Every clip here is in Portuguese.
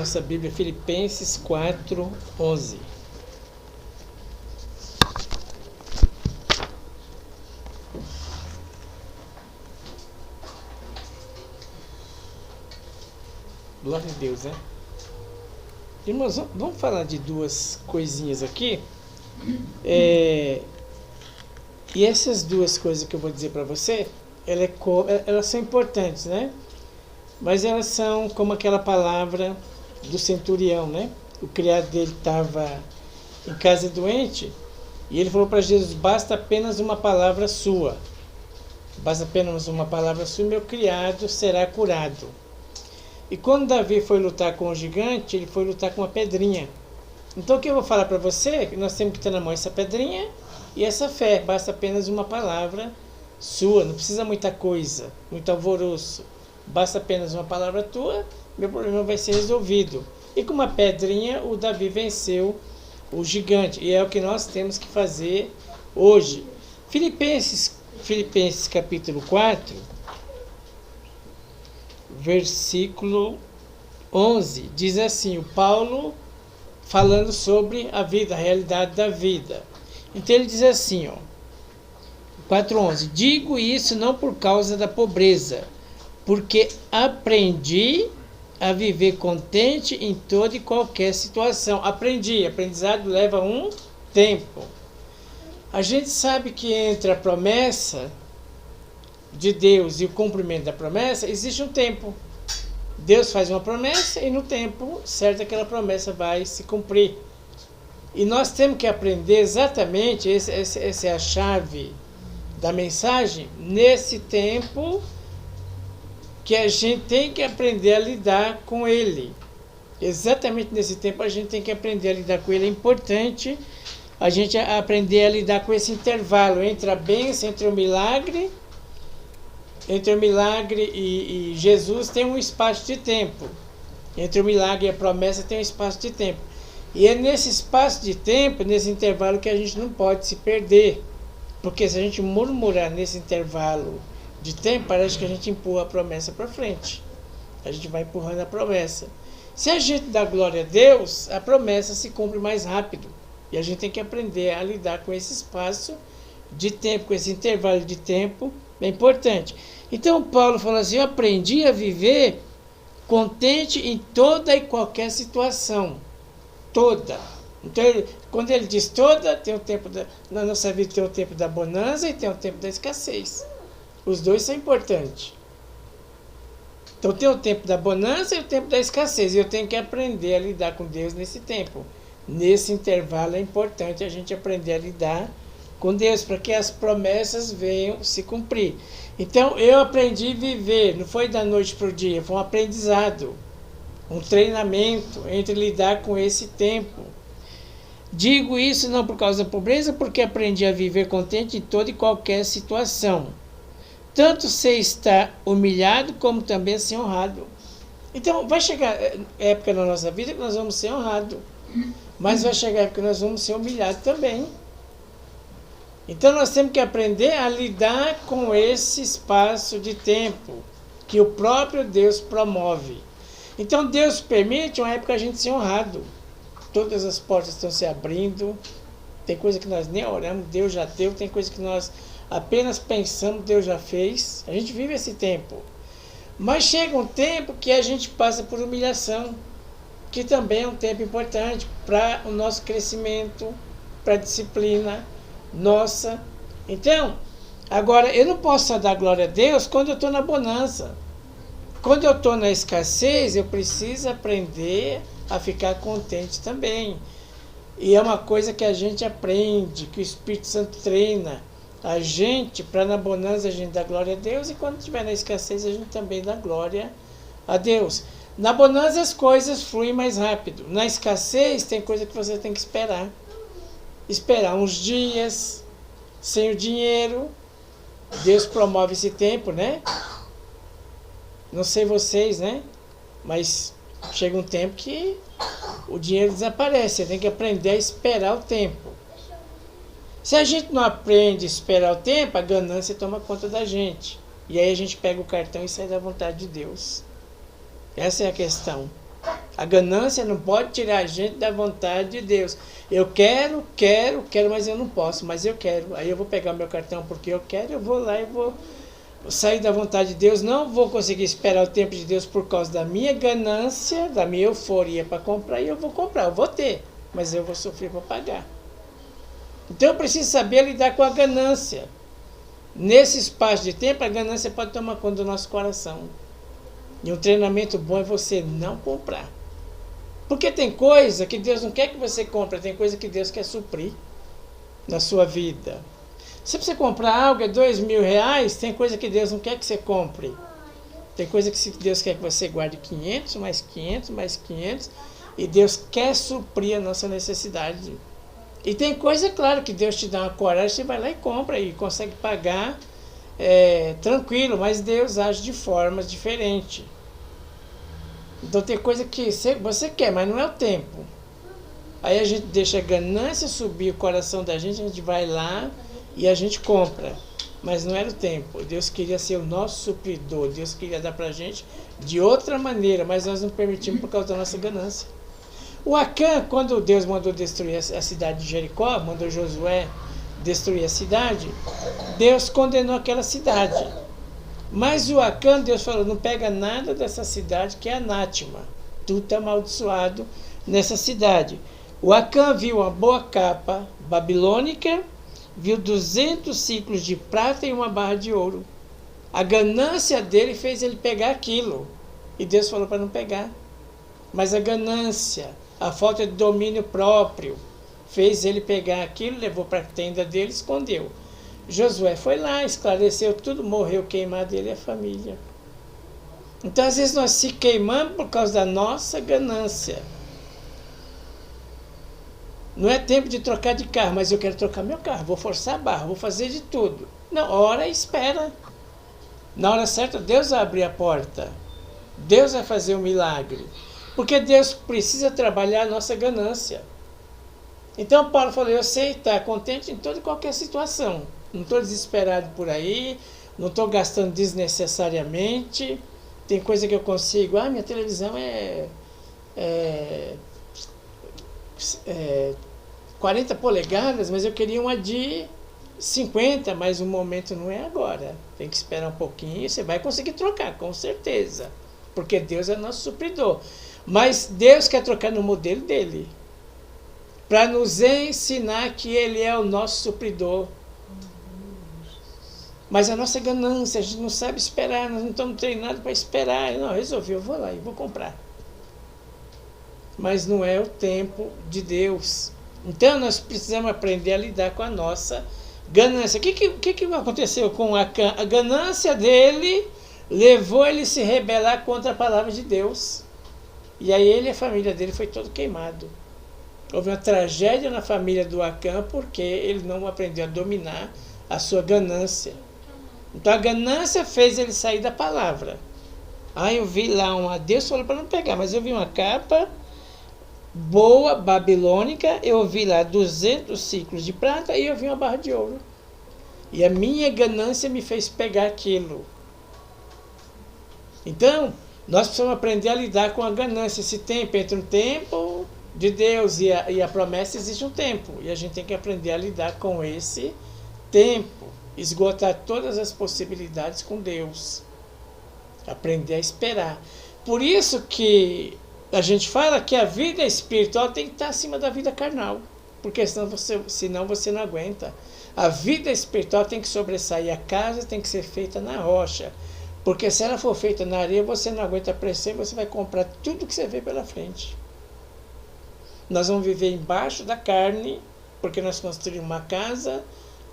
nossa Bíblia, Filipenses 4:11. Glória a Deus, né? Irmãos, vamos falar de duas coisinhas aqui. E essas duas coisas que eu vou dizer para você, elas são importantes, né? Mas elas são como aquela palavra do centurião, né? O criado dele estava em casa doente e ele falou para Jesus: basta apenas uma palavra sua. Basta apenas uma palavra sua e meu criado será curado. E quando Davi foi lutar com o gigante, ele foi lutar com uma pedrinha. Então o que eu vou falar para você é que nós temos que ter na mão essa pedrinha e essa fé. Basta apenas uma palavra sua, não precisa muita coisa, muito alvoroço. Basta apenas uma palavra tua, meu problema vai ser resolvido. E com uma pedrinha o Davi venceu o gigante. E é o que nós temos que fazer hoje. Filipenses capítulo 4, versículo 11, diz assim, o Paulo falando sobre a vida, a realidade da vida. Então ele diz assim, 4:11, digo isso não por causa da pobreza, porque aprendi a viver contente em toda e qualquer situação. Aprendizado leva um tempo. A gente sabe que entre a promessa de Deus e o cumprimento da promessa, existe um tempo. Deus faz uma promessa e no tempo certo aquela promessa vai se cumprir. E nós temos que aprender exatamente, essa é a chave da mensagem, nesse tempo que a gente tem que aprender a lidar com ele. Exatamente nesse tempo a gente tem que aprender a lidar com ele. É importante a gente aprender a lidar com esse intervalo entre a bênção, entre o milagre e Jesus tem um espaço de tempo. Entre o milagre e a promessa tem um espaço de tempo. E é nesse espaço de tempo, nesse intervalo, que a gente não pode se perder. Porque se a gente murmurar nesse intervalo de tempo, parece que a gente empurra a promessa para frente. A gente vai empurrando a promessa. Se a gente dá glória a Deus, a promessa se cumpre mais rápido. E a gente tem que aprender a lidar com esse espaço de tempo, com esse intervalo de tempo, é importante. Então Paulo fala assim, eu aprendi a viver contente em toda e qualquer situação. Toda. Então, quando ele diz toda, tem o tempo na nossa vida tem o tempo da bonança e tem o tempo da escassez. Os dois são importantes. Então tem o tempo da bonança e o tempo da escassez. E eu tenho que aprender a lidar com Deus nesse tempo. Nesse intervalo é importante a gente aprender a lidar com Deus, para que as promessas venham se cumprir. Então eu aprendi a viver, não foi da noite para o dia, foi um aprendizado, um treinamento entre lidar com esse tempo. Digo isso não por causa da pobreza, porque aprendi a viver contente em toda e qualquer situação. Tanto sei estar humilhado, como também ser honrado. Então vai chegar época na nossa vida que nós vamos ser honrados, mas vai chegar época que nós vamos ser humilhados também. Então nós temos que aprender a lidar com esse espaço de tempo que o próprio Deus promove. Então Deus permite uma época a gente ser honrado. Todas as portas estão se abrindo. Tem coisa que nós nem oramos, Deus já deu. Tem coisa que nós apenas pensamos, Deus já fez. A gente vive esse tempo. Mas chega um tempo que a gente passa por humilhação, que também é um tempo importante para o nosso crescimento, para a disciplina nossa. Então, agora eu não posso só dar glória a Deus quando eu estou na bonança. Quando eu estou na escassez, eu preciso aprender a ficar contente também. E é uma coisa que a gente aprende, que o Espírito Santo treina a gente, para na bonança a gente dar glória a Deus, e quando estiver na escassez a gente também dá glória a Deus. Na bonança as coisas fluem mais rápido. Na escassez tem coisa que você tem que esperar. Esperar uns dias, sem o dinheiro. Deus promove esse tempo, né? Não sei vocês, né? Mas chega um tempo que o dinheiro desaparece. Você tem que aprender a esperar o tempo. Se a gente não aprende a esperar o tempo, a ganância toma conta da gente. E aí a gente pega o cartão e sai da vontade de Deus. Essa é a questão. A ganância não pode tirar a gente da vontade de Deus. Eu quero, mas eu não posso, mas eu quero. Aí eu vou pegar meu cartão porque eu quero, eu vou lá e vou sair da vontade de Deus. Não vou conseguir esperar o tempo de Deus por causa da minha ganância, da minha euforia para comprar, e eu vou comprar, eu vou ter, mas eu vou sofrer para pagar. Então eu preciso saber lidar com a ganância. Nesse espaço de tempo, a ganância pode tomar conta do nosso coração. E um treinamento bom é você não comprar. Porque tem coisa que Deus não quer que você compre, tem coisa que Deus quer suprir na sua vida. Se você comprar algo é R$2.000, tem coisa que Deus não quer que você compre. Tem coisa que Deus quer que você guarde 500, mais 500, mais 500, e Deus quer suprir a nossa necessidade. E tem coisa, claro, que Deus te dá uma coragem, você vai lá e compra e consegue pagar tranquilo, mas Deus age de formas diferentes. Então tem coisa que você quer, mas não é o tempo. Aí a gente deixa a ganância subir o coração da gente, a gente vai lá e a gente compra. Mas não era o tempo. Deus queria ser o nosso supridor, Deus queria dar pra gente de outra maneira, mas nós não permitimos por causa da nossa ganância. O Acã, quando Deus mandou destruir a cidade de Jericó, mandou Josué destruir a cidade, Deus condenou aquela cidade. Mas o Acã, Deus falou, não pega nada dessa cidade que é anátema. Tudo está amaldiçoado nessa cidade. O Acã viu uma boa capa babilônica, viu 200 ciclos de prata e uma barra de ouro. A ganância dele fez ele pegar aquilo. E Deus falou para não pegar. Mas a ganância, a falta de domínio próprio, fez ele pegar aquilo, levou para a tenda dele e escondeu. Josué foi lá, esclareceu tudo, morreu queimado ele e a família. Então, às vezes, nós se queimamos por causa da nossa ganância. Não é tempo de trocar de carro, mas eu quero trocar meu carro, vou forçar a barra, vou fazer de tudo. Não, ora, espera. Na hora certa, Deus vai abrir a porta. Deus vai fazer um milagre. Porque Deus precisa trabalhar a nossa ganância. Então, Paulo falou, eu sei estar contente em toda e qualquer situação. Não estou desesperado por aí, não estou gastando desnecessariamente. Tem coisa que eu consigo. Minha televisão é 40 polegadas, mas eu queria uma de 50, mas o momento não é agora. Tem que esperar um pouquinho e você vai conseguir trocar, com certeza. Porque Deus é nosso supridor. Mas Deus quer trocar no modelo dele. Para nos ensinar que Ele é o nosso supridor. Mas a nossa ganância, a gente não sabe esperar, nós não estamos treinados para esperar. Não, resolvi, eu vou lá e vou comprar. Mas não é o tempo de Deus. Então nós precisamos aprender a lidar com a nossa ganância. O que aconteceu com a ganância dele? Levou ele a se rebelar contra a palavra de Deus. E aí ele e a família dele foi todo queimado. Houve uma tragédia na família do Acã porque ele não aprendeu a dominar a sua ganância. Então a ganância fez ele sair da palavra. Eu vi lá Deus falou para não pegar, mas eu vi uma capa boa, babilônica, eu vi lá 200 ciclos de prata e eu vi uma barra de ouro. E a minha ganância me fez pegar aquilo. Então, nós precisamos aprender a lidar com a ganância. Esse tempo, entre um tempo de Deus e a promessa, existe um tempo. E a gente tem que aprender a lidar com esse tempo. Esgotar todas as possibilidades com Deus. Aprender a esperar. Por isso que a gente fala que a vida espiritual tem que estar acima da vida carnal. Porque senão você não aguenta. A vida espiritual tem que sobressair. A casa tem que ser feita na rocha. Porque se ela for feita na areia, você não aguenta a pressão e você vai comprar tudo que você vê pela frente. Nós vamos viver embaixo da carne, porque nós construímos uma casa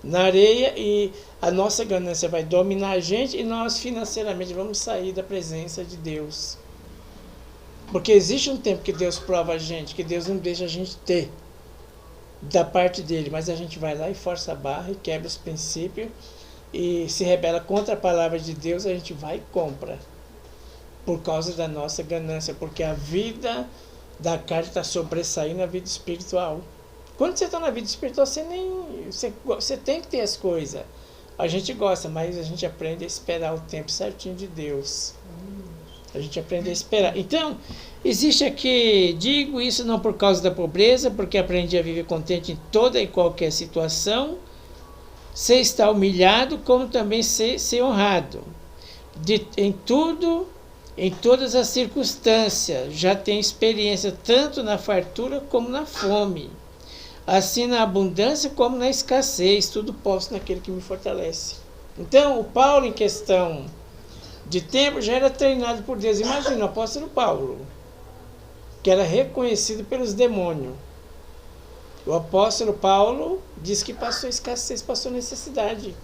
na areia e a nossa ganância vai dominar a gente e nós financeiramente vamos sair da presença de Deus. Porque existe um tempo que Deus prova a gente, que Deus não deixa a gente ter da parte dele, mas a gente vai lá e força a barra e quebra os princípios e se rebela contra a palavra de Deus, a gente vai e compra. Por causa da nossa ganância, porque a vida da carne está sobressaindo a vida espiritual. Quando você está na vida espiritual, você tem que ter as coisas. A gente gosta, mas a gente aprende a esperar o tempo certinho de Deus. A gente aprende a esperar. Então, existe aqui, digo isso não por causa da pobreza, porque aprendi a viver contente em toda e qualquer situação, ser estar humilhado, como também ser honrado. Em tudo, em todas as circunstâncias, já tenho experiência tanto na fartura como na fome. Assim na abundância como na escassez, tudo posso naquele que me fortalece. Então, o Paulo, em questão de tempo, já era treinado por Deus. Imagina o apóstolo Paulo, que era reconhecido pelos demônios. O apóstolo Paulo diz que passou escassez, passou necessidade.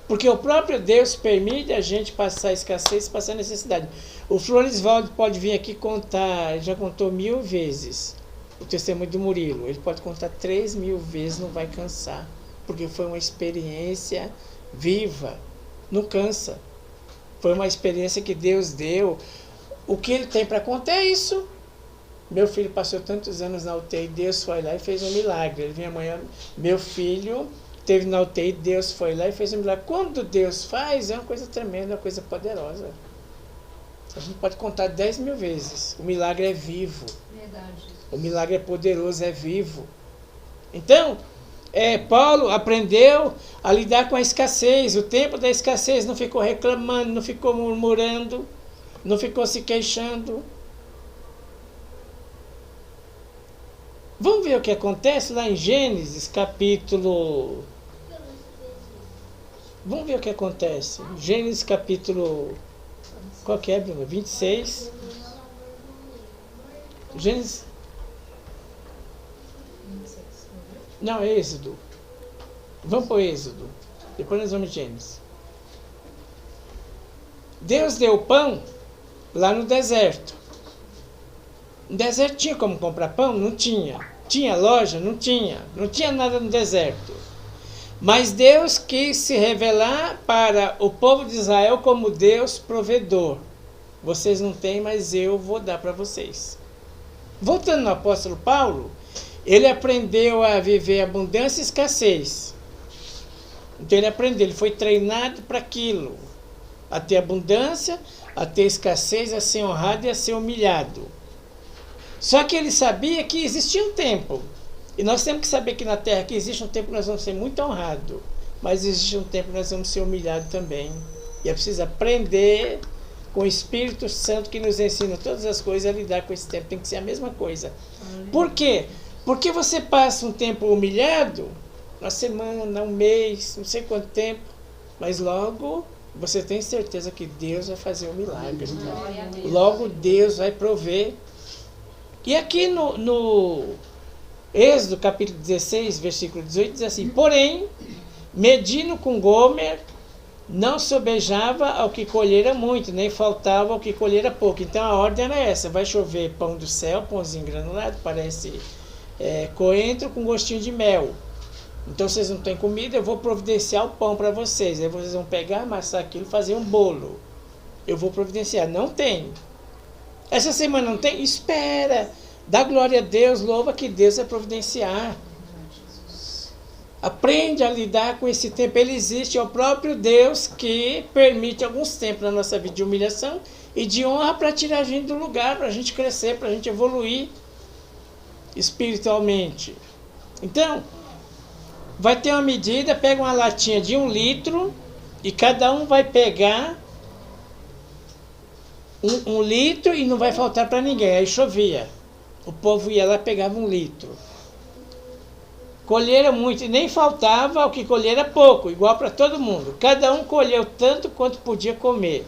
Porque o próprio Deus permite a gente passar escassez, passar necessidade. O Floresvaldo pode vir aqui contar, ele já contou 1000 vezes o testemunho do Murilo. Ele pode contar 3000 vezes, não vai cansar. Porque foi uma experiência viva, não cansa. Foi uma experiência que Deus deu. O que ele tem para contar é isso. Meu filho passou tantos anos na UTI, Deus foi lá e fez um milagre. Ele vinha amanhã, meu filho esteve na UTI, Deus foi lá e fez um milagre. Quando Deus faz, é uma coisa tremenda, uma coisa poderosa. A gente pode contar 10.000 vezes. O milagre é vivo. Verdade. O milagre é poderoso, é vivo. Então, Paulo aprendeu a lidar com a escassez. O tempo da escassez, não ficou reclamando, não ficou murmurando, não ficou se queixando. Vamos ver o que acontece lá em Gênesis, capítulo... Vamos ver o que acontece. Gênesis, capítulo... Qual que é, Bruno? 26. Gênesis... Não, é Êxodo. Vamos para o Êxodo. Depois nós vamos em Gênesis. Deus deu pão lá no deserto. No deserto tinha como comprar pão? Não tinha. Tinha loja? Não tinha. Não tinha nada no deserto. Mas Deus quis se revelar para o povo de Israel como Deus provedor. Vocês não têm, mas eu vou dar para vocês. Voltando no apóstolo Paulo, ele aprendeu a viver abundância e escassez. Então ele aprendeu, ele foi treinado para aquilo. A ter abundância, a ter escassez, a ser honrado e a ser humilhado. Só que ele sabia que existia um tempo. E nós temos que saber que na Terra que existe um tempo que nós vamos ser muito honrados. Mas existe um tempo que nós vamos ser humilhados também. E é preciso aprender com o Espírito Santo que nos ensina todas as coisas a lidar com esse tempo. Tem que ser a mesma coisa. Por quê? Porque você passa um tempo humilhado, uma semana, um mês, não sei quanto tempo, mas logo você tem certeza que Deus vai fazer um milagre. Logo Deus vai prover. E aqui no Êxodo, capítulo 16, versículo 18, diz assim: porém, medindo com Gomer, não sobejava ao que colhera muito, nem faltava ao que colhera pouco. Então a ordem era essa: vai chover pão do céu, pãozinho granulado, parece coentro com gostinho de mel. Então vocês não têm comida, eu vou providenciar o pão para vocês. Aí vocês vão pegar, amassar aquilo e fazer um bolo. Eu vou providenciar. Não tem. Essa semana não tem? Espera. Dá glória a Deus, louva que Deus vai providenciar. Aprende a lidar com esse tempo. Ele existe, é o próprio Deus que permite alguns tempos na nossa vida de humilhação e de honra para tirar a gente do lugar, para a gente crescer, para a gente evoluir espiritualmente. Então, vai ter uma medida, pega uma latinha de 1 litro e cada um vai pegar um litro e não vai faltar para ninguém. Aí chovia. O povo ia lá e pegava 1 litro. Colheram muito e nem faltava, o que colheram pouco, igual para todo mundo. Cada um colheu tanto quanto podia comer.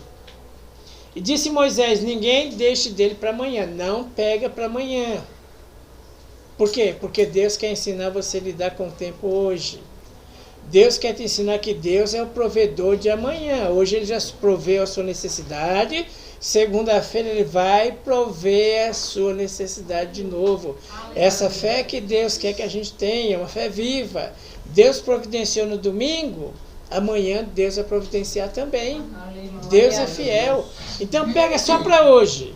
E disse Moisés: ninguém deixe dele para amanhã. Não pega para amanhã. Por quê? Porque Deus quer ensinar você a lidar com o tempo hoje. Deus quer te ensinar que Deus é o provedor de amanhã. Hoje Ele já proveu a sua necessidade. Segunda-feira Ele vai prover a sua necessidade de novo. Essa fé que Deus quer que a gente tenha, uma fé viva. Deus providenciou no domingo, amanhã Deus vai providenciar também. Deus é fiel. Então pega só para hoje.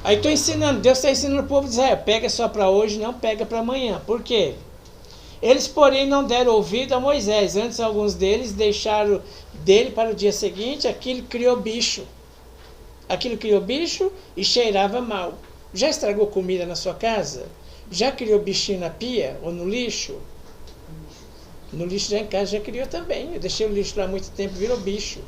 Aí estou ensinando, Deus está ensinando o povo de Israel: pega só para hoje, não pega para amanhã. Por quê? Eles, porém, não deram ouvido a Moisés. Antes, alguns deles deixaram dele para o dia seguinte. Aquilo criou bicho. aquilo criou bicho e cheirava mal. Já estragou comida na sua casa? Já criou bichinho na pia ou no lixo? No lixo já em casa já criou também. Eu deixei o lixo lá há muito tempo, virou bicho.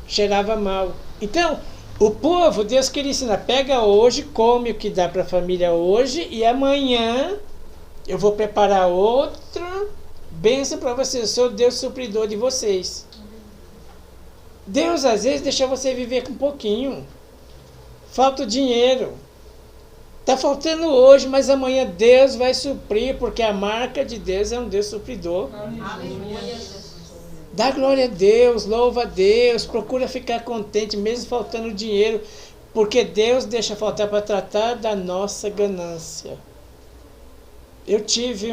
Cheirava mal. Então, o povo, Deus queria ensinar, pega hoje, come o que dá para a família hoje e amanhã eu vou preparar outra bênção para vocês. Eu sou o Deus supridor de vocês. Deus às vezes deixa você viver com um pouquinho. Falta o dinheiro. Está faltando hoje, mas amanhã Deus vai suprir, porque a marca de Deus é um Deus supridor. Dá glória a Deus, louva a Deus, procura ficar contente, mesmo faltando dinheiro, porque Deus deixa faltar para tratar da nossa ganância. Eu tive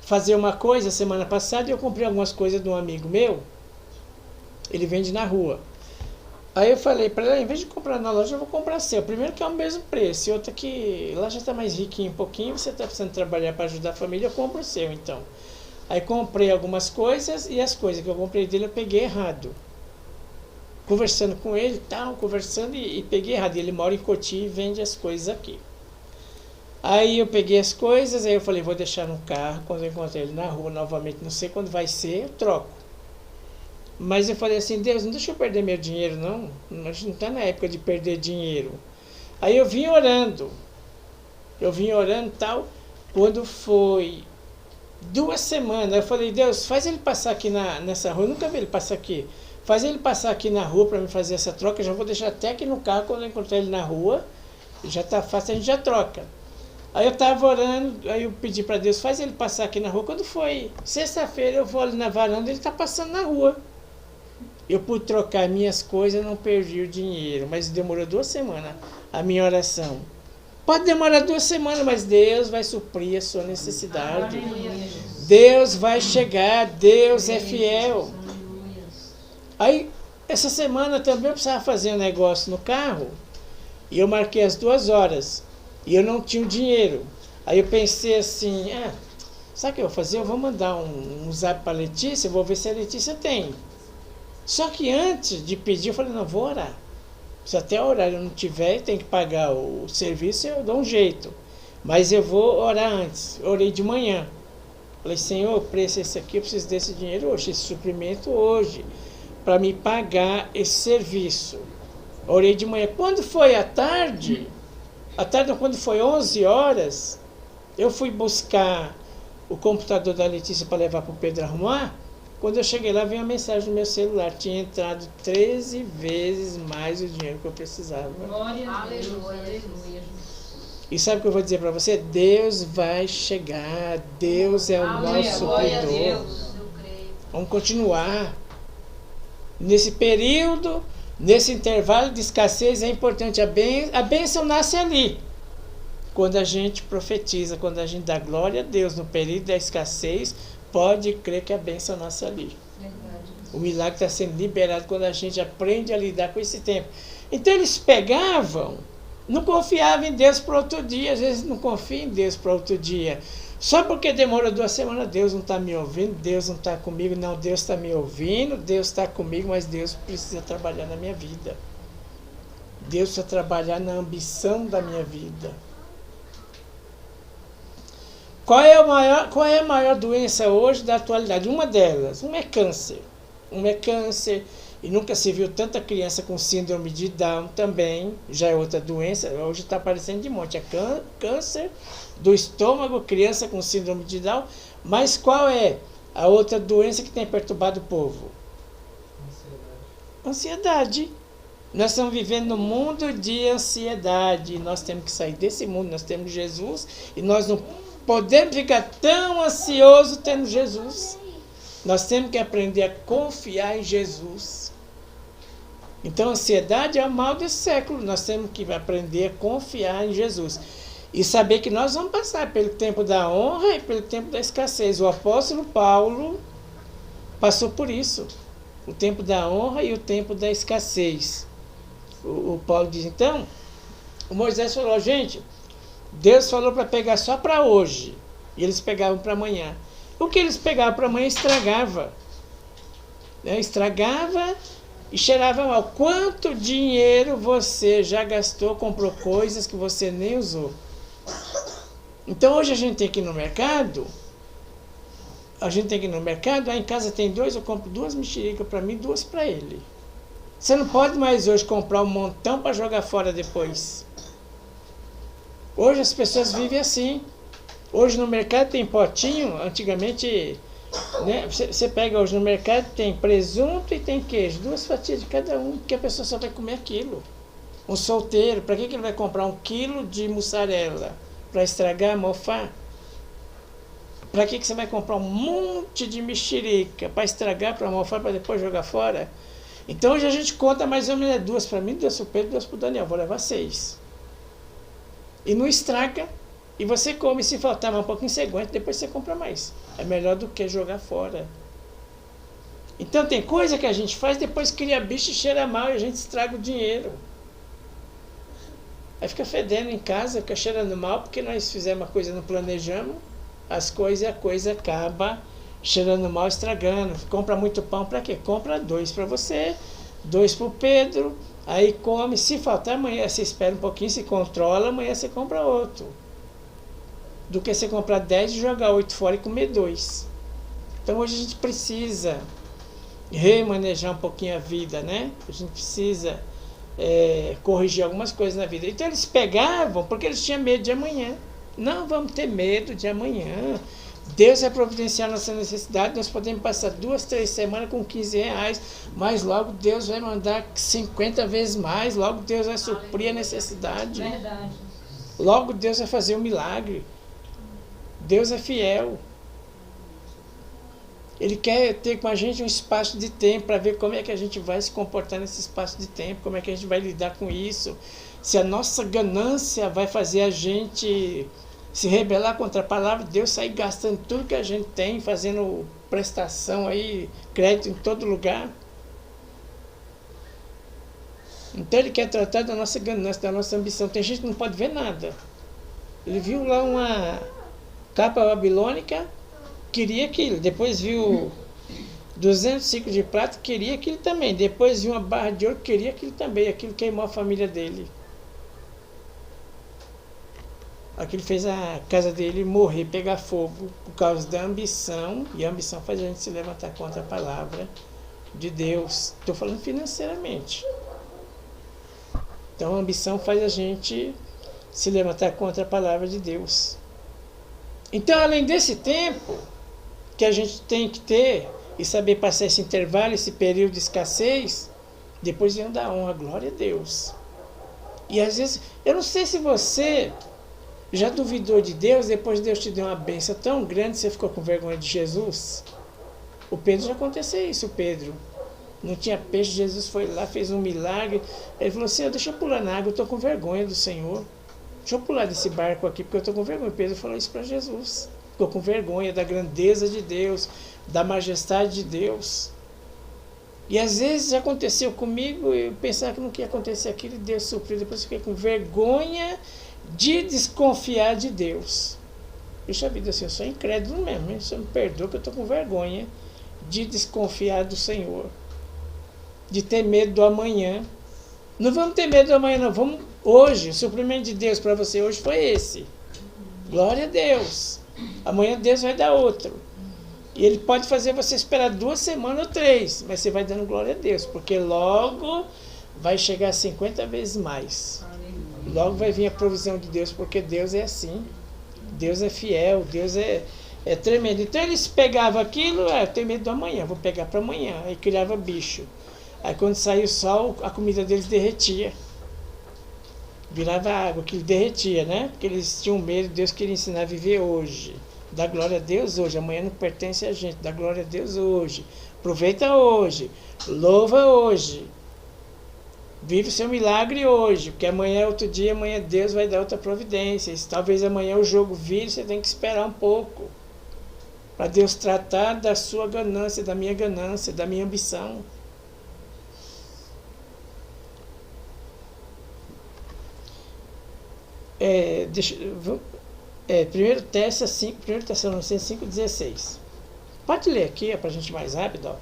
fazer uma coisa semana passada e eu comprei algumas coisas de um amigo meu, ele vende na rua. Aí eu falei para ele, em vez de comprar na loja, eu vou comprar seu. Primeiro que é o mesmo preço, e outro que lá já está mais riquinho um pouquinho, você está precisando trabalhar para ajudar a família, eu compro o seu então. Aí comprei algumas coisas e as coisas que eu comprei dele eu peguei errado. Conversando com ele, conversando e peguei errado. Ele mora em Cotia e vende as coisas aqui. Aí eu peguei as coisas, aí eu falei, vou deixar no carro, quando eu encontrar ele na rua novamente, não sei quando vai ser, eu troco. Mas eu falei assim, Deus, não deixa eu perder meu dinheiro não, a gente não está na época de perder dinheiro. Aí eu vim orando e tal, quando foi 2 semanas, eu falei, Deus, faz ele passar aqui nessa rua, eu nunca vi ele passar aqui, faz ele passar aqui na rua para me fazer essa troca, eu já vou deixar até aqui no carro, quando eu encontrar ele na rua, já está fácil, a gente já troca. Aí eu estava orando, aí eu pedi para Deus, faz ele passar aqui na rua. Quando foi sexta-feira, eu vou ali na varanda, ele está passando na rua. Eu pude trocar minhas coisas, não perdi o dinheiro, mas demorou 2 semanas a minha oração. Pode demorar 2 semanas, mas Deus vai suprir a sua necessidade. Deus vai chegar, Deus é fiel. Aí, essa semana também eu precisava fazer um negócio no carro, e eu marquei as 2 horas, e eu não tinha o dinheiro. Aí eu pensei assim, sabe o que eu vou fazer? Eu vou mandar um zap para a Letícia, vou ver se a Letícia tem. Só que antes de pedir, eu falei, não, vou orar. Se até o horário não tiver, tem que pagar o serviço, eu dou um jeito. Mas eu vou orar antes. Eu orei de manhã. Falei, Senhor, o preço é esse aqui, eu preciso desse dinheiro hoje, esse suprimento hoje, para me pagar esse serviço. Orei de manhã. Quando foi à tarde, quando foi 11 horas, eu fui buscar o computador da Letícia para levar para o Pedro arrumar. Quando eu cheguei lá, veio uma mensagem no meu celular. Tinha entrado 13 vezes mais o dinheiro que eu precisava. Glória a Deus, aleluia. E sabe o que eu vou dizer para você? Deus vai chegar. Deus é o nosso supridor. Vamos continuar. Nesse período, nesse intervalo de escassez, é importante. A bênção nasce ali. Quando a gente profetiza, quando a gente dá glória a Deus no período da escassez, pode crer que a bênção nasce ali. Verdade. O milagre está sendo liberado quando a gente aprende a lidar com esse tempo. Então eles pegavam, não confiavam em Deus para outro dia. Às vezes não confia em Deus para outro dia. Só porque demora 2 semanas, Deus não está me ouvindo, Deus não está comigo. Não, Deus está me ouvindo, Deus está comigo, mas Deus precisa trabalhar na minha vida. Deus precisa trabalhar na ambição da minha vida. Qual é a maior doença hoje da atualidade? Uma delas, é câncer. É câncer, e nunca se viu tanta criança com síndrome de Down também, já é outra doença, hoje está aparecendo de monte. É câncer do estômago, criança com síndrome de Down. Mas qual é a outra doença que tem perturbado o povo? Ansiedade. Nós estamos vivendo num mundo de ansiedade, nós temos que sair desse mundo, nós temos Jesus, e nós não podemos ficar tão ansiosos tendo Jesus. Nós temos que aprender a confiar em Jesus. Então, a ansiedade é o mal desse século. Nós temos que aprender a confiar em Jesus. E saber que nós vamos passar pelo tempo da honra e pelo tempo da escassez. O apóstolo Paulo passou por isso. O tempo da honra e o tempo da escassez. O Paulo diz, então, o Moisés falou, gente, Deus falou para pegar só para hoje. E eles pegavam para amanhã. O que eles pegavam para amanhã estragava. Estragava e cheirava mal. Quanto dinheiro você já gastou, comprou coisas que você nem usou? Então hoje a gente tem que ir no mercado, aí em casa tem 2, eu compro 2 mexericas para mim, 2 para ele. Você não pode mais hoje comprar um montão para jogar fora depois. Hoje as pessoas vivem assim. Hoje no mercado tem potinho, antigamente, né, você pega hoje no mercado, tem presunto e tem queijo, 2 fatias de cada um, porque a pessoa só vai comer aquilo. Um solteiro, para que ele vai comprar 1 quilo de mussarela? Para estragar, mofar? Para que você vai comprar um monte de mexerica? Para estragar, para mofar, para depois jogar fora? Então hoje a gente conta mais ou menos 2 para mim, 2 para o Pedro, 2 para o Daniel, vou levar 6. E não estraga, e você come, se faltar mais um pouquinho, você aguenta, depois você compra mais. É melhor do que jogar fora. Então tem coisa que a gente faz, depois cria bicho e cheira mal, e a gente estraga o dinheiro. Aí fica fedendo em casa, fica cheirando mal, porque nós fizemos uma coisa, não planejamos as coisas e a coisa acaba cheirando mal, estragando. Compra muito pão, para quê? Compra 2 para você, 2 para o Pedro, aí come, se faltar amanhã você espera um pouquinho, se controla, amanhã você compra outro. Do que você comprar 10 e jogar 8 fora e comer 2. Então hoje a gente precisa remanejar um pouquinho a vida, né? A gente precisa corrigir algumas coisas na vida. Então eles pegavam porque eles tinham medo de amanhã. Não vamos ter medo de amanhã. Deus vai providenciar nossa necessidade. Nós podemos passar 2, 3 semanas com 15 reais, mas logo Deus vai mandar 50 vezes mais. Logo Deus vai suprir a necessidade. Verdade. Logo Deus vai fazer um milagre. Deus é fiel. Ele quer ter com a gente um espaço de tempo para ver como é que a gente vai se comportar nesse espaço de tempo, como é que a gente vai lidar com isso. Se a nossa ganância vai fazer a gente se rebelar contra a palavra de Deus, sair gastando tudo que a gente tem, fazendo prestação aí, crédito em todo lugar. Então ele quer tratar da nossa ganância, da nossa ambição. Tem gente que não pode ver nada. Ele viu lá uma capa babilônica, queria aquilo. Depois viu 200 ciclos de prata, queria aquilo também. Depois viu uma barra de ouro, queria aquilo também. Aquilo queimou a família dele. Aquilo fez a casa dele morrer, pegar fogo por causa da ambição. E a ambição faz a gente se levantar contra a palavra de Deus. Estou falando financeiramente. Então a ambição faz a gente se levantar contra a palavra de Deus. Então, além desse tempo que a gente tem que ter e saber passar esse intervalo, esse período de escassez, depois vem o da honra, glória a Deus. E às vezes, eu não sei se você já duvidou de Deus, depois Deus te deu uma bênção tão grande, você ficou com vergonha de Jesus? O Pedro já aconteceu isso, o Pedro. Não tinha peixe, Jesus foi lá, fez um milagre. Ele falou assim, deixa eu pular na água, eu estou com vergonha do Senhor. Deixa eu pular desse barco aqui, porque eu estou com vergonha. Pedro falou isso para Jesus. Ficou com vergonha da grandeza de Deus, da majestade de Deus. E às vezes já aconteceu comigo, eu pensava que não ia acontecer aquilo, e Deus supriu. Depois fiquei com vergonha de desconfiar de Deus. Puxa vida, assim, eu sou incrédulo mesmo, hein? Você me perdoa que eu estou com vergonha de desconfiar do Senhor. De ter medo do amanhã. Não vamos ter medo do amanhã, não. Vamos hoje. O suprimento de Deus para você hoje foi esse. Glória a Deus. Amanhã Deus vai dar outro. E Ele pode fazer você esperar 2 semanas ou 3. Mas você vai dando glória a Deus. Porque logo vai chegar a 50 vezes mais. Logo vai vir a provisão de Deus. Porque Deus é assim. Deus é fiel. Deus é tremendo. Então eles pegavam aquilo. Eu tenho medo do amanhã. Vou pegar para amanhã. Aí criava bicho. Aí quando saía o sol, a comida deles derretia. Virava água, que derretia, né? Porque eles tinham medo, Deus queria ensinar a viver hoje. Dá glória a Deus hoje, amanhã não pertence a gente. Dá glória a Deus hoje. Aproveita hoje. Louva hoje. Vive o seu milagre hoje, porque amanhã é outro dia, amanhã Deus vai dar outra providência. E talvez amanhã o jogo vire, você tem que esperar um pouco. Para Deus tratar da sua ganância, da minha ambição. Primeiro Tessalonicenses 5,16. Pode ler aqui, para a gente ir mais rápido. Ó.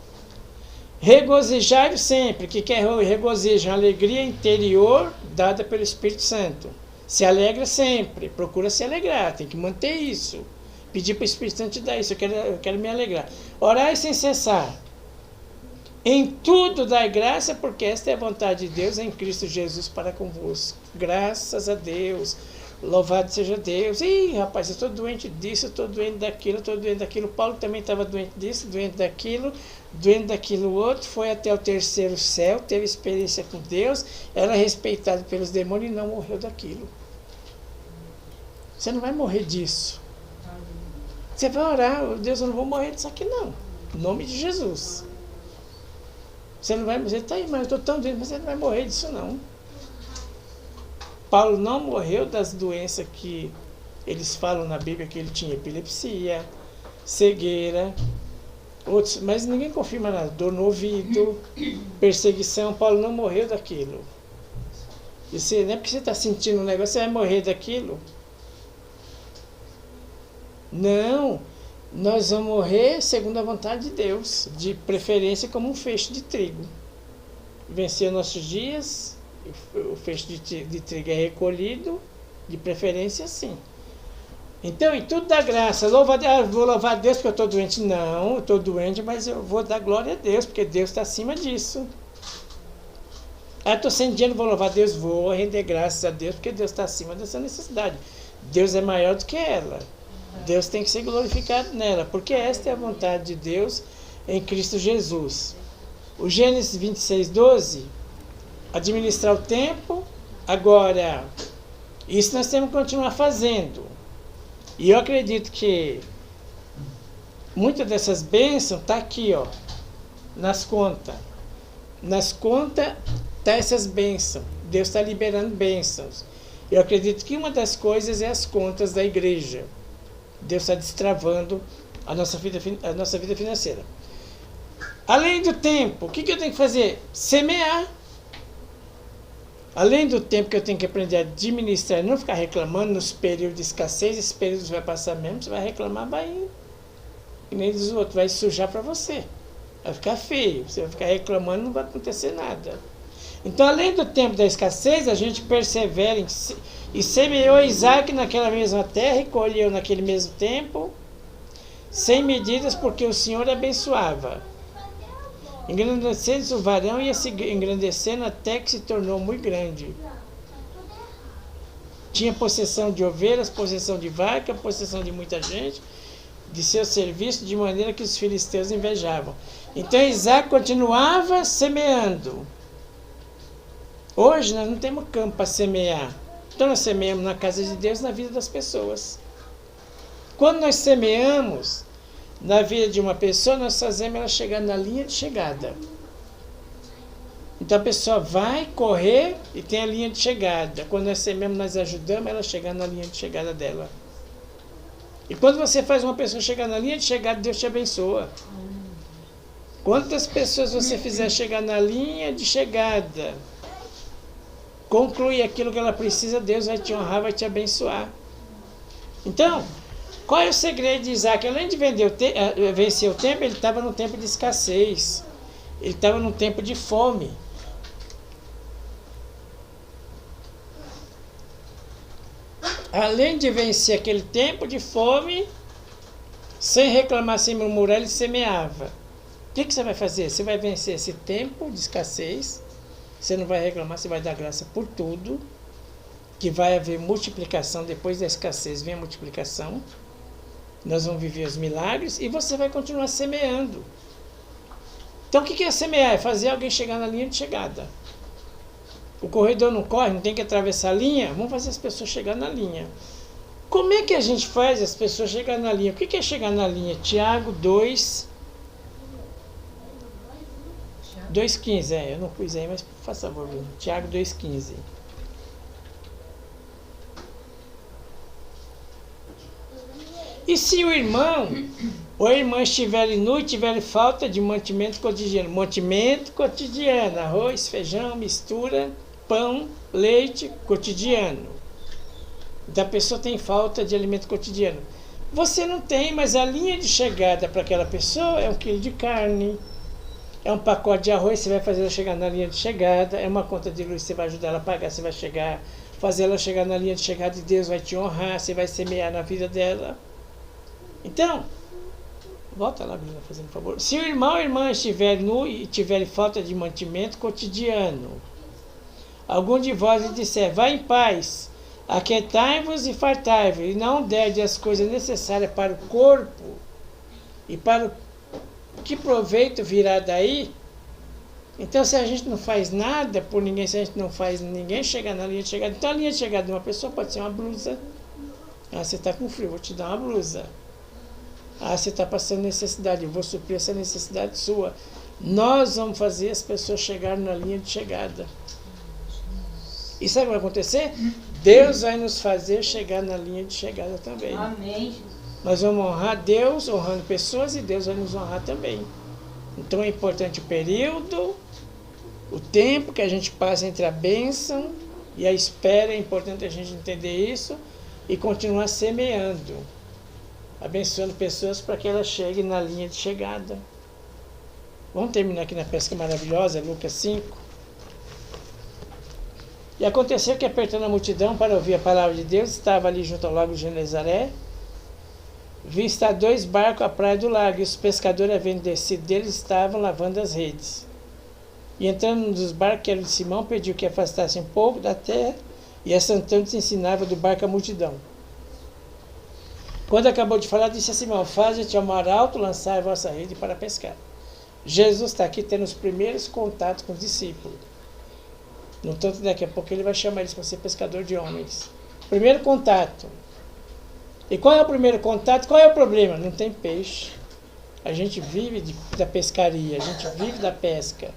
Regozijai sempre, que quer regozijo, uma alegria interior dada pelo Espírito Santo. Se alegra sempre, procura se alegrar, tem que manter isso. Pedir para o Espírito Santo te dar isso, eu quero me alegrar. Orai sem cessar. Em tudo dai graça, porque esta é a vontade de Deus em Cristo Jesus para convosco. Graças a Deus. Louvado seja Deus. Ih, rapaz, eu estou doente disso, eu estou doente daquilo, eu estou doente daquilo. Paulo também estava doente disso, doente daquilo outro. Foi até o terceiro céu, teve experiência com Deus, era respeitado pelos demônios e não morreu daquilo. Você não vai morrer disso. Você vai orar, Deus, eu não vou morrer disso aqui não. Em nome de Jesus. Você não vai, você está aí, mas eu estou tão doente, mas você não vai morrer disso não. Paulo não morreu das doenças que eles falam na Bíblia que ele tinha: epilepsia, cegueira, outros, mas ninguém confirma nada. Dor no ouvido, perseguição. Paulo não morreu daquilo. E você, não é porque você está sentindo um negócio, você vai morrer daquilo. Não, nós vamos morrer segundo a vontade de Deus, de preferência como um feixe de trigo. Vencer nossos dias, o feixe de trigo é recolhido, de preferência sim. Então, em tudo dá graça. Vou louvar a Deus porque eu estou doente. Não, eu estou doente, mas eu vou dar glória a Deus, porque Deus está acima disso. Estou sem dinheiro, vou louvar a Deus, vou render graças a Deus, porque Deus está acima dessa necessidade. Deus é maior do que ela. Deus tem que ser glorificado nela, porque esta é a vontade de Deus em Cristo Jesus. O Gênesis 26:12, administrar o tempo. Agora, isso nós temos que continuar fazendo. E eu acredito que muitas dessas bênçãos estão aqui, ó, nas contas. Nas contas estão essas bênçãos. Deus está liberando bênçãos. Eu acredito que uma das coisas é as contas da igreja. Deus está destravando a nossa vida financeira. Além do tempo, o que eu tenho que fazer? Semear. Além do tempo que eu tenho que aprender a administrar, não ficar reclamando nos períodos de escassez, esses períodos vai passar mesmo, você vai reclamar, vai ir. E nem dos outros, vai sujar para você. Vai ficar feio, você vai ficar reclamando, não vai acontecer nada. Então, além do tempo da escassez, a gente persevera e semeou Isaac naquela mesma terra e colheu naquele mesmo tempo, sem medidas, porque o Senhor abençoava. Engrandecendo o varão ia se engrandecendo até que se tornou muito grande. Tinha possessão de ovelhas, possessão de vaca, possessão de muita gente, de seu serviço, de maneira que os filisteus invejavam. Então Isaac continuava semeando. Hoje nós não temos campo para semear. Então nós semeamos na casa de Deus, na vida das pessoas. Quando nós semeamos na vida de uma pessoa, nós fazemos ela chegar na linha de chegada. Então a pessoa vai correr e tem a linha de chegada. Quando nós semeamos, nós ajudamos ela a chegar na linha de chegada dela. E quando você faz uma pessoa chegar na linha de chegada, Deus te abençoa. Quantas pessoas você fizer chegar na linha de chegada, concluir aquilo que ela precisa, Deus vai te honrar, vai te abençoar. Então, qual é o segredo de Isaac? Além de vencer o tempo, ele estava no tempo de escassez. Ele estava no tempo de fome. Além de vencer aquele tempo de fome, sem reclamar, sem murmurar, ele semeava. O que você vai fazer? Você vai vencer esse tempo de escassez. Você não vai reclamar, você vai dar graça por tudo, que vai haver multiplicação, depois da escassez vem a multiplicação, nós vamos viver os milagres e você vai continuar semeando. Então o que é semear? É fazer alguém chegar na linha de chegada. O corredor não corre, não tem que atravessar a linha, vamos fazer as pessoas chegar na linha. Como é que a gente faz as pessoas chegar na linha? O que é chegar na linha? Tiago 2,15, eu não pus aí, mas faz favor, Tiago 2,15. E se o irmão ou a irmã estiverem nu e tiverem falta de mantimento cotidiano, arroz, feijão, mistura, pão, leite, cotidiano. Então a pessoa tem falta de alimento cotidiano. Você não tem, mas a linha de chegada para aquela pessoa é 1 quilo de carne, É um pacote de arroz, você vai fazer ela chegar na linha de chegada. É uma conta de luz, você vai ajudar ela a pagar, você vai fazer ela chegar na linha de chegada e Deus vai te honrar, você vai semear na vida dela. Então, volta lá, menina, fazendo um favor. Se o irmão ou a irmã estiver nu e tiver falta de mantimento cotidiano, algum de vós lhe disser, vai em paz, aquietai-vos e fartai-vos, e não der as coisas necessárias para o corpo, e para o que proveito virá daí? Então, se a gente não faz nada por ninguém, se a gente não faz ninguém chegar na linha de chegada, então a linha de chegada de uma pessoa pode ser uma blusa. Ah, você está com frio, vou te dar uma blusa. Ah, você está passando necessidade, eu vou suprir essa necessidade sua. Nós vamos fazer as pessoas chegarem na linha de chegada. E sabe o que vai acontecer? Deus vai nos fazer chegar na linha de chegada também. Amém. Nós vamos honrar Deus, honrando pessoas, e Deus vai nos honrar também. Então é importante o período, o tempo que a gente passa entre a bênção e a espera. É importante a gente entender isso e continuar semeando, abençoando pessoas para que elas cheguem na linha de chegada. Vamos terminar aqui na pesca maravilhosa, Lucas 5. E aconteceu que, apertando a multidão para ouvir a palavra de Deus, estava ali junto ao lago de Genezaré, vi estar 2 barcos à praia do lago, e os pescadores, havendo descido deles, estavam lavando as redes. E entrando num dos barcos, que era de Simão, pediu que afastasse um pouco da terra, e assentando-se ensinava do barco a multidão. Quando acabou de falar, disse a Simão, faze-te ao mar alto, lançai a vossa rede para pescar. Jesus está aqui tendo os primeiros contatos com os discípulos. No tanto, daqui a pouco ele vai chamar eles para ser pescador de homens. Primeiro contato. E qual é o primeiro contato? Qual é o problema? Não tem peixe. A gente vive da pescaria, a gente vive da pesca.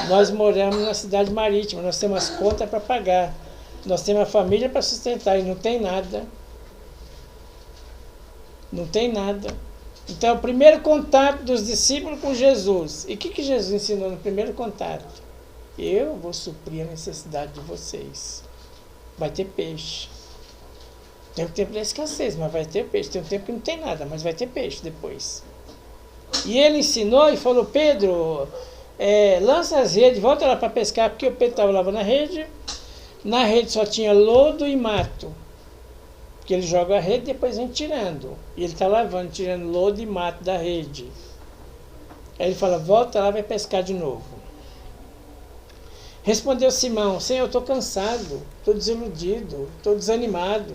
Nós moramos numa cidade marítima, nós temos as contas para pagar. Nós temos a família para sustentar e não tem nada. Não tem nada. Então, é o primeiro contato dos discípulos com Jesus. E o que Jesus ensinou no primeiro contato? Eu vou suprir a necessidade de vocês. Vai ter peixe. Tem um tempo da escassez, mas vai ter peixe. Tem um tempo que não tem nada, mas vai ter peixe depois. E ele ensinou e falou, Pedro, lança as redes, volta lá para pescar, porque o Pedro estava lavando a rede. Na rede só tinha lodo e mato. Porque ele joga a rede e depois vem tirando. E ele está lavando, tirando lodo e mato da rede. Aí ele fala, volta lá, vai pescar de novo. Respondeu Simão, Senhor, eu estou cansado, estou desiludido, estou desanimado.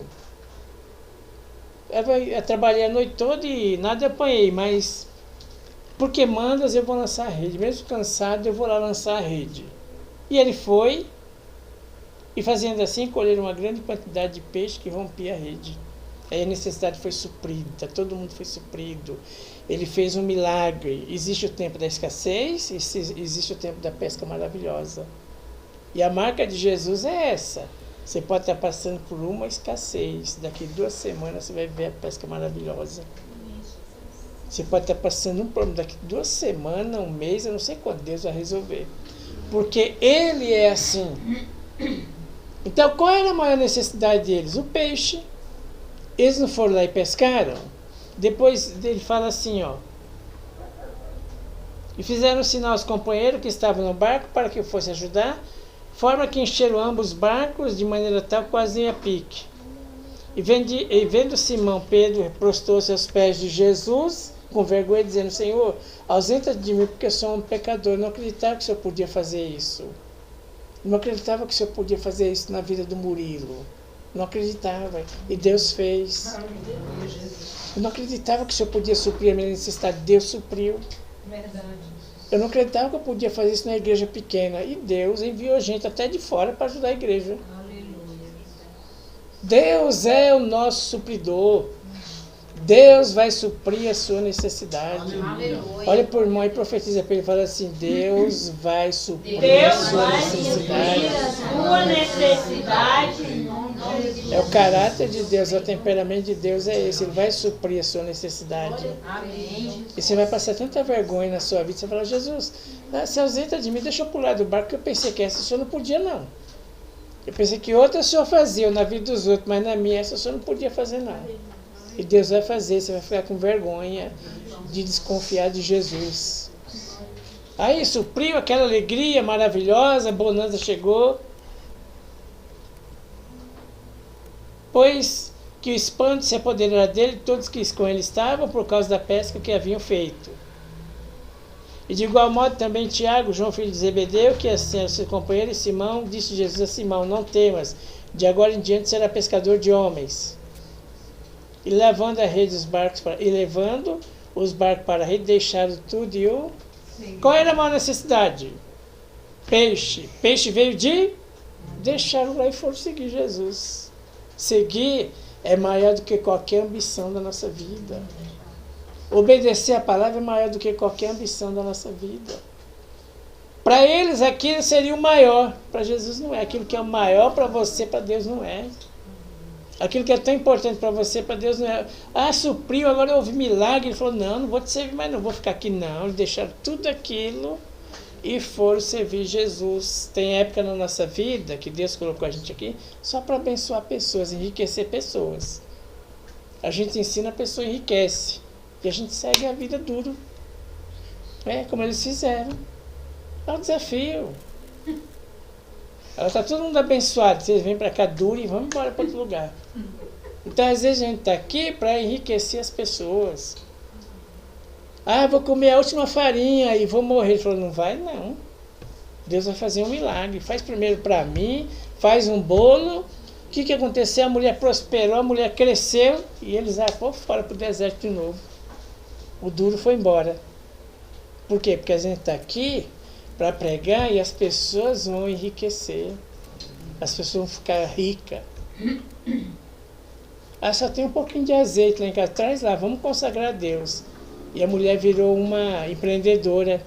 Eu trabalhei a noite toda e nada apanhei, mas porque mandas eu vou lançar a rede. Mesmo cansado, eu vou lá lançar a rede. E ele foi, e fazendo assim, colheram uma grande quantidade de peixe que rompia a rede. Aí a necessidade foi suprida, todo mundo foi suprido. Ele fez um milagre. Existe o tempo da escassez, existe o tempo da pesca maravilhosa. E a marca de Jesus é essa. Você pode estar passando por uma escassez. Daqui 2 semanas você vai ver a pesca maravilhosa. Você pode estar passando um problema. Daqui 2 semanas, 1 mês, eu não sei quando Deus vai resolver. Porque Ele é assim. Então, qual era a maior necessidade deles? O peixe. Eles não foram lá e pescaram? Depois ele fala assim, ó. E fizeram sinal aos companheiros que estavam no barco para que eu fosse ajudar, forma que encheram ambos os barcos de maneira tal quase a pique. E vendo Simão Pedro, prostou-se aos pés de Jesus, com vergonha, dizendo, Senhor, ausenta de mim porque eu sou um pecador. Não acreditava que o Senhor podia fazer isso. Não acreditava que o Senhor podia fazer isso na vida do Murilo. Não acreditava. E Deus fez. Eu não acreditava que o Senhor podia suprir a minha necessidade. Deus supriu. Verdade. Eu não acreditava que eu podia fazer isso na igreja pequena. E Deus enviou gente até de fora para ajudar a igreja. Aleluia. Deus é o nosso supridor. Deus vai suprir a sua necessidade. Aleluia. Olha por irmão e profetiza para ele e fala assim, Deus vai suprir a Deus sua vai suprir necessidade. a sua necessidade. É o caráter de Deus, é o temperamento de Deus, é esse. Ele vai suprir a sua necessidade. Amém. E você vai passar tanta vergonha na sua vida, você fala, Jesus, se ausenta de mim, deixa eu pular do barco, que eu pensei que essa o senhor não podia, não. Eu pensei que outra o senhor fazia na vida dos outros, mas na minha essa o senhor não podia fazer, não. E Deus vai fazer, você vai ficar com vergonha de desconfiar de Jesus. Aí supriu aquela alegria maravilhosa, a bonança chegou. Pois que o espanto se apoderara dele, todos que com ele estavam, por causa da pesca que haviam feito. E de igual modo também Tiago, João filho de Zebedeu, que é seu companheiro, e Simão, disse Jesus a Simão: não temas, de agora em diante será pescador de homens. E levando os barcos para a rede, deixaram tudo e o... Qual era a maior necessidade? Peixe. Peixe veio de... Deixaram lá e foram seguir Jesus. Seguir é maior do que qualquer ambição da nossa vida. Obedecer a palavra é maior do que qualquer ambição da nossa vida. Para eles aquilo seria o maior. Para Jesus não é. Aquilo que é o maior para você, para Deus não é. Aquilo que é tão importante para você, para Deus não é. Ah, supriu, agora houve milagre. Ele falou, não vou te servir mais, não vou ficar aqui não. Eles deixaram tudo aquilo e foram servir Jesus. Tem época na nossa vida que Deus colocou a gente aqui só para abençoar pessoas, enriquecer pessoas. A gente ensina, a pessoa enriquece. E a gente segue a vida duro. É como eles fizeram. É um desafio. Ela está todo mundo abençoado. Vocês vêm para cá duro e vão embora para outro lugar. Então, às vezes, a gente está aqui para enriquecer as pessoas. Ah, vou comer a última farinha e vou morrer. Ele falou, não vai não. Deus vai fazer um milagre. Faz primeiro para mim, faz um bolo. O que aconteceu? A mulher prosperou, a mulher cresceu e eles vão fora para o deserto de novo. O duro foi embora. Por quê? Porque a gente está aqui para pregar e as pessoas vão enriquecer. As pessoas vão ficar ricas. Ah, só tem um pouquinho de azeite lá em casa. Traz lá, vamos consagrar a Deus. E a mulher virou uma empreendedora.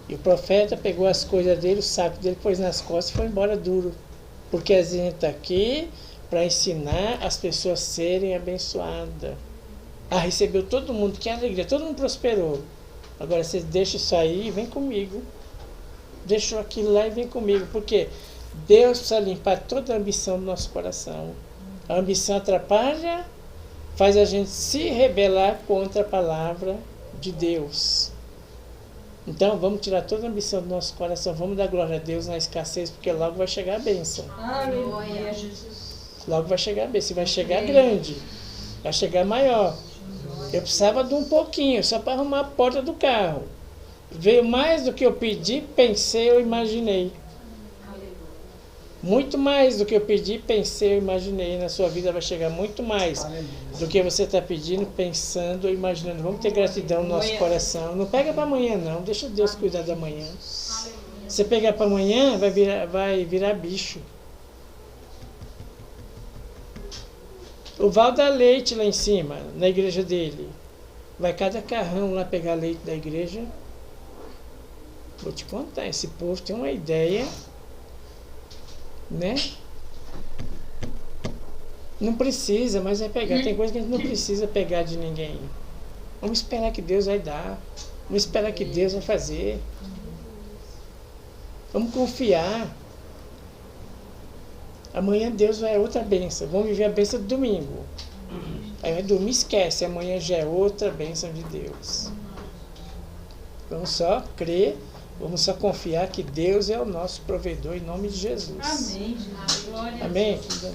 E o profeta pegou as coisas dele, o saco dele, pôs nas costas e foi embora duro. Porque a gente está aqui para ensinar as pessoas a serem abençoadas. Ah, recebeu todo mundo, que alegria, todo mundo prosperou. Agora você deixa isso aí e vem comigo. Deixa aquilo lá e vem comigo. Porque Deus precisa limpar toda a ambição do nosso coração. A ambição atrapalha, faz a gente se rebelar contra a palavra de Deus. Então vamos tirar toda a ambição do nosso coração. Vamos dar glória a Deus na escassez, porque logo vai chegar a bênção. Aleluia, Jesus. Logo vai chegar a bênção. Vai chegar grande. Vai chegar maior. Eu precisava de um pouquinho, só para arrumar a porta do carro. Veio mais do que eu pedi, pensei, eu imaginei. Muito mais do que eu pedi, pensei, eu imaginei. Na sua vida vai chegar muito mais do que você está pedindo, pensando ou imaginando. Vamos ter gratidão no nosso coração. Não pega para amanhã não, deixa Deus cuidar da manhã. Se pegar para amanhã, vai virar bicho. O Val dá leite lá em cima, na igreja dele. Vai cada carrão lá pegar leite da igreja. Vou te contar, esse povo tem uma ideia, né? Não precisa, mas vai pegar. Tem coisa que a gente não precisa pegar de ninguém. Vamos esperar que Deus vai dar. Vamos esperar que Deus vai fazer. Vamos confiar. Amanhã Deus vai outra bênção. Vamos viver a bênção do domingo. Aí vai dormir, esquece. Amanhã já é outra bênção de Deus. Vamos só crer. Vamos só confiar que Deus é o nosso provedor em nome de Jesus. Amém. Glória Amém? a Deus.